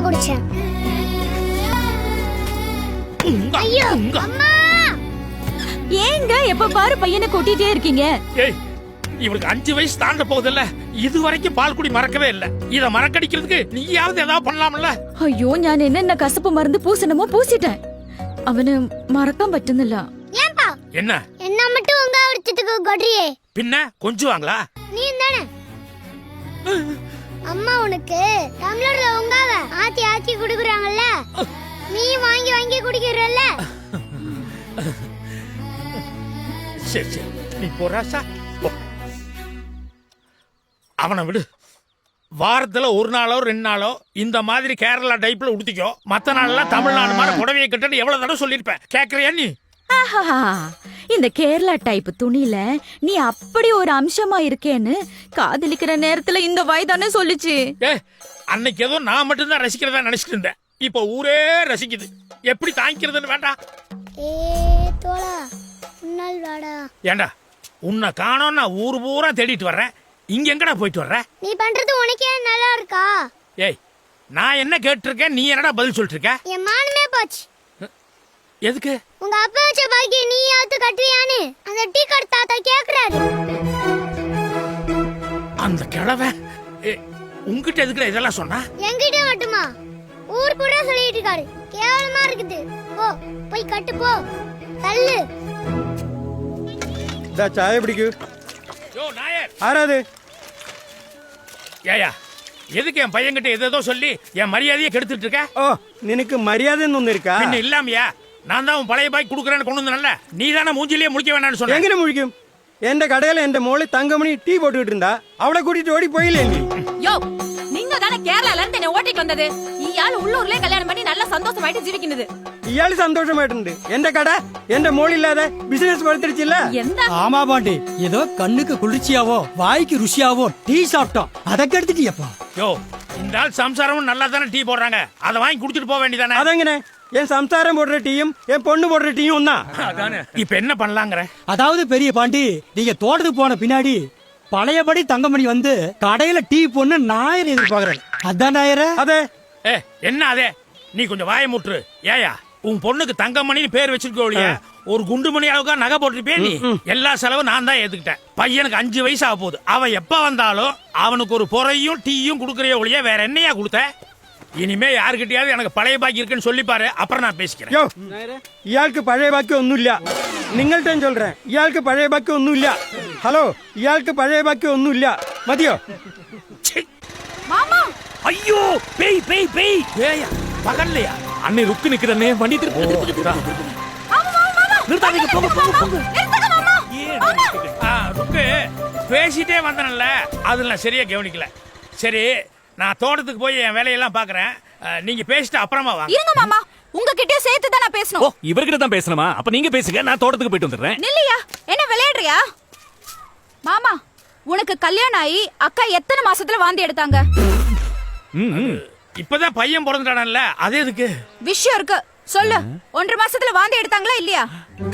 குடிச்சேன். ஐயோ அம்மா, ஏங்க எப்ப பாரு பையனை கூட்டிட்டே இருக்கீங்க? ஏய், இவளுக்கு 5 வயசு தாண்ட போகுதுல்ல, இது வரைக்கும் பால் குடி மறக்கவே இல்ல. இத மறக்கடிக்கிறதுக்கு நீயாவது ஏதாவது பண்ணலாம்ல? അയ്യോ ഞാൻ என்னென்ன கசப்பு மருந்து பூசணுமோ பூசிட்டேன். அவனு மறക്കാൻ പറ്റുന്നില്ല. ஏன்பா என்ன என்ன மட்டும் உங்க அடிச்சதுக்கு கொட்றியே? பின்ன கொஞ்சுவாங்களா? நீ தானே அம்மா உனக்கு டம்ளர்ல உங்காவ ஆத்தி ஆத்தி குடுக்குறாங்கல்ல, நீ வாங்கி வாங்கி குடிக்கிறல்ல. சரி சரி, நீ போறாசா போ. அவனை விடு. வாரத்துல ஒரு நாளோ 2 நாளோ இந்த மாதிரி கேரளா டைப்ல உடுத்திக்கோ. மத்த நாள்லாம் தமிழ்நாடு மாதிரி புடவையை கட்டணும் எவ்வளவு தடவை சொல்லிருப்பேன். கேக்குறியா நீ? ஆஹா, இந்த கேரளா டைப் துணியில நீ அப்படி ஒரு அம்சமா இருக்கேன்னு காதலிக்கிற நேரத்துல இந்த வயதானே சொல்லுச்சு. அன்னைக்கு ஏதோ நான் மட்டும்தான் ரசிக்கிறதா நினைச்சிட்டு இருந்தேன். இப்ப ஊரே ரசிக்குது. எப்படி தாங்கிக்கிறதுன்னு வேண்டாம். தோளா உன்னால் வாடா. ஏண்டா உன்னை காணோம், நான் ஊர் பூரா தேடிட்டு வர்றேன். இங்க எங்கடா போயிட்டு வர்ற? நீ பண்றது உனக்கே நல்லா இருக்கா? ஏய், நான் என்ன கேட்டிருக்கேன், நீ என்னடா பதில் சொல்லிட்டு இருக்க? என் மானமே போச்சு. எதுக்கு? உங்க அப்பா வச்ச பாக்கி நீ யாத்து கட்டுறியான்னு அந்த டீ கடை தாத்தா கேக்குறாரு. அந்த கிழவை உங்ககிட்ட எதுக்குடா இதெல்லாம் சொன்னா? என்கிட்ட மட்டுமா, ஊர் கூட சொல்லிட்டு இருக்காரு. கேவலமா இருக்குது. போ போய் கட்டு போ. தள்ளு. இந்தா சாய பிடிக்கு. யோ நாயர், ஆறாது. ஏயா எதுக்கு என் பையன்கிட்ட ஏதோ சொல்லி என் மரியாதையை கெடுத்துட்டு இருக்க? ஓ, நினக்கு மரியாதைன்னு ஒண்ணு இருக்கா? பின்ன இல்லாமையா? நான் தான் உன் பழைய பாய் குடுக்கறேன்னு கொண்டு வந்தேன்ல, நீ தானே மூஞ்சிலேயே முடிக்க வேண்டாம்னு சொன்ன. எங்கே முழிக்கும்? எந்த கடையில எந்த மோளை தங்கமணி டீ போட்டுக்கிட்டு இருந்தா அவளை கூட்டிட்டு ஓடி போயில. யோ, நீங்க தானே கேரளால இருந்து என்ன ஓட்டிட்டு வந்தது. இயாள் உள்ளூர்லயே கல்யாணம் பண்ணி நல்லா சந்தோஷமாயிட்டு ஜீவிக்கிறது. இயாளு சந்தோஷமாயிட்டு எந்த கடை எந்த மோள் இல்லாத பிசினஸ் வளர்த்துருச்சு இல்ல? ஆமா பாண்டி, ஏதோ கண்ணுக்கு குளிர்ச்சியாவோ வாய்க்கு ருசியாவோ டீ சாப்பிட்டோம், அதை கெடுத்துட்டியப்பா. யோ, இந்த ஆள் சம்சாரமும் நல்லா தானே டீ போடுறாங்க, அதை வாங்கி குடிச்சிட்டு போக வேண்டியதானே? அதங்கனே, என் சம்சாரம் போடுற டீயும் என் பொண்ணு போடுற டீயும் தான். இப்ப என்ன பண்ணலாங்கிற? அதாவது பெரிய பாண்டி, நீங்க தோட்டத்துக்கு போன பின்னாடி பழையபடி தங்கமணி வந்து கடையில டீ பொண்ணு நாயர் எதிர்பார்க்கறேன். அதான் நாயர. அதே என்ன அதே? நீ கொஞ்சம் வாய முற்று. ஏயா, உன் பொண்ணுக்கு தங்கமணின்னு பேர் வச்சிருக்கோழிய ஒரு குண்டுமணி அளவுக்கா நகை போட்டிருப்பே நீ? எல்லா செலவும் நான் தான் ஏத்துக்கிட்டேன். பையனுக்கு 5 வயசு ஆக போகுது. அவன் எப்ப வந்தாலும் அவனுக்கு ஒரு பொறையும் டீயும் குடுக்கறிய ஒழிய வேற என்னையா கொடுத்த? இனிமே யாருக்கிட்டயாவது எனக்கு பழைய பாக்கி இருக்குன்னு சொல்லி பாரு, அப்புறம் நான் பேசிக்கிறேன். யோ, இயாளுக்கு பழைய பாக்கி ஒன்னும் இல்ல. നിങ്ങൾട്ടേ சொல்றேன், ഇയാൾക്ക് പഴയ ബാക്കി ഒന്നുമില്ല. ഹലോ, ഇയാൾക്ക് പഴയ ബാക്കി ഒന്നുമില്ല. മതിയോ? மாமா, ஐயோ, பேய் பேய் பேய். ஏயா பகல்லையா? அன்னை ருக்கு நிக்கிறனே, வண்டி திருப்பி. நிறுத்தாதீங்க, போங்க போங்க போங்க. ருக்கு பேசிட்டே வந்தனல்ல, அதுல சரியா கவனிக்கல. சரி, நான் தோட்டத்துக்கு போய் என் வேலையெல்லாம் பாக்குறேன். நீங்க பேசிட்டு அப்புறமா வாங்க. இருங்க மாமா, உங்ககிட்ட சேர்த்து தான் நான் பேசணும். ஓ, இவர்கிட்ட தான் பேசணுமா? அப்ப நீங்க பேசுங்க, நான் தோட்டத்துக்கு போயிட்டு வந்துடுறேன். நில்லையா, என்ன விளையாடுறியா? மாமா, உனக்கு கல்யாணம் ஆகி அக்கா எத்தனை மாசத்துல வாந்தி எடுத்தாங்க? இப்பதான் பையன் பிறந்துட்டானல்ல, அது எதுக்கு? விஷயம் இருக்கு, சொல்லு. 1.5 மாசத்துல வாந்தி எடுத்தாங்களா இல்லையா?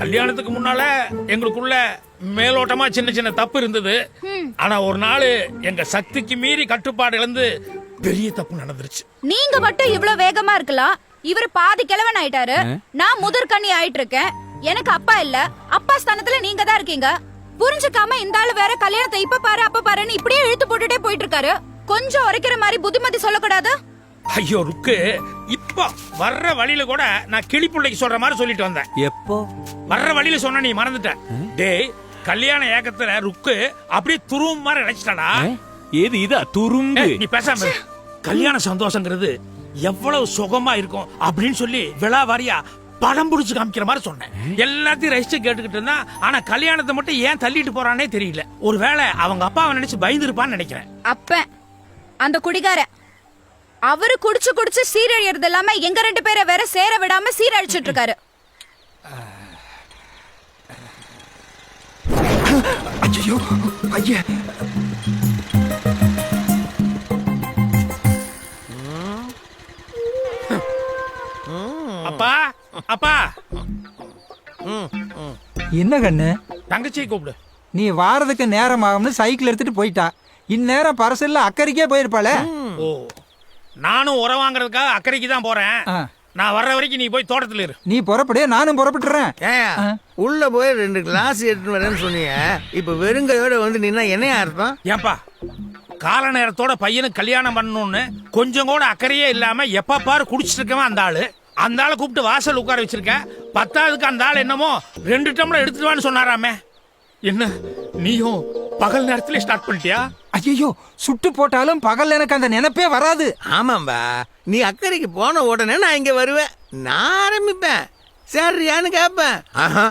கல்யாணத்துக்கு முன்னால எங்களுக்குள்ள மேலோட்டமா சின்ன சின்ன தப்பு இருந்தது. ஆனா ஒரு நாள் எங்க சக்திக்கு மீறி கட்டுப்பாடு இழந்து பெரிய தப்பு நடந்துருச்சு. நீங்க மட்டும் இவ்வளவு வேகமா இருக்கலாம், இவர் பாதி கிழவன் ஆயிட்டாரு. நான் முதற்கண்ணி ஆயிட்டு இருக்கேன். எனக்கு அப்பா இல்ல, அப்பா ஸ்தானத்துல நீங்க தான் இருக்கீங்க. புரிஞ்சுக்காம இந்த ஆளு வேற கல்யாணத்தை இப்ப பாரு அப்ப பாருன்னு இப்படியே இழுத்து போட்டுட்டே போயிட்டு இருக்காரு. கொஞ்சம் உரைக்கிற மாதிரி புத்திமதி சொல்லக்கூடாது? ஐயோ ருக்கு, இப்ப வர்ற வழியில கூட நான் கிளிப்புள்ளைக்கு சொல்ற மாதிரி சொல்லிட்டு வந்தேன். எப்போ வர்ற வழியில சொன்ன நீ மறந்துட்ட. டேய், கல்யாண ஏக்கத்துல ருக்கு அப்படியே துரும்பு மாதிரி நினைச்சிட்டானா? ஏது இதா துரும்பு? நீ பேசாம. கல்யாண சந்தோஷங்கிறது எவ்வளவு சுகமா இருக்கும் அப்படின்னு சொல்லி விழாவாரியா படம் புடிச்சு காமிக்கிற மாதிரி சொன்னேன். எல்லாத்தையும் ரசிச்சு கேட்டுக்கிட்டு இருந்தா, ஆனா கல்யாணத்தை மட்டும் ஏன் தள்ளிட்டு போறானே தெரியல. ஒருவேளை அவங்க அப்பாவை நினைச்சு பயந்துருப்பான்னு நினைக்கிறேன். அப்ப அந்த குடிகார அவரு குடிச்சு குடிச்சு சீரழியறது இல்லாம எங்க 2 பேரை வேற சேர விடாம சீரழிச்சிட்டு இருக்காரு. ஐயோ, ஐயா. அப்பா அப்பா. என்ன கண்ணு, தங்கச்சியை கூப்பிடு. நீ வாரதுக்கு நேரம் ஆகும்னு சைக்கிள் எடுத்துட்டு போயிட்டா. இந்நேரம் பரசல்ல அக்கறைக்கே போயிருப்பாளே. ஓ, நானும் உரம் வாங்குறதுக்காக அக்கறைக்கு தான் போறேன். ஆ. நான் வர்ற வரைக்கும் நீ போய் தோட்டத்துல இரு. நீ புறப்படு, நானும் புறப்பட்டுறேன். ஏயா உள்ள போய் 2 கிளாஸ் எடுத்துட்டு வரேன்னு சொன்னீங்க. இப்ப வெறுங்கையோட வந்து நின்னா என்னையா அர்த்தம்? ஏன்பா கால நேரத்தோட பையனுக்கு கல்யாணம் பண்ணணும்னு கொஞ்சம் கூட அக்கறையே இல்லாம எப்ப பாரு குடிச்சிட்டு இருக்கவன் அந்த ஆளு. அந்த ஆளை கூப்பிட்டு வாசல் உட்கார வச்சிருக்க. 10ஆவதுக்கு அந்த ஆள் என்னமோ 2 டம்ளர் எடுத்துட்டு சொன்னாராமே. என்ன நீயும் பகல் நேரத்துல ஸ்டார்ட் பண்ணிட்டியா? ஐயோ, சுட்டு போட்டாலும் பகல் எனக்கு அந்த நினைப்பே வராது. ஆமாம்பா, நீ அக்கறைக்கு போன உடனே நான் இங்க வருவேன். நான் ஆரம்பிப்பேன். சரியான்னு கேட்பேன். ஆஹா,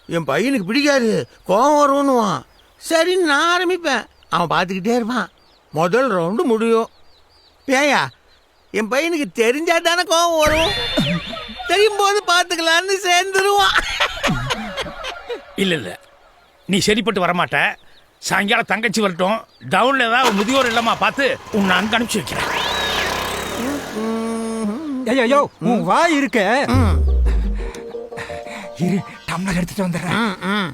என் பையனுக்கு பிடிக்காது, கோவம் வரும்னுவான். சரின்னு நான் ஆரம்பிப்பேன். அவன் பார்த்துக்கிட்டே இருப்பான். முதல் ரவுண்டு முடியும். ஏயா என் பையனுக்கு தெரிஞ்சா தானே கோவம் வரும். தெரியும் போது பார்த்துக்கலான்னு சேர்ந்துருவான். இல்ல இல்ல நீ சரிப்பட்டு வரமாட்ட. சாயங்காலம் தங்கச்சி வரட்டும். டவுன்ல ஏதாவது முதியோர் இல்லமா பார்த்து உன்னை அங்க அனுப்பிச்சு வைக்கிறேன். ஐயோ, உன் வாய் இருக்க. இரு, டம்ளர் எடுத்துட்டு வந்துடுறேன்.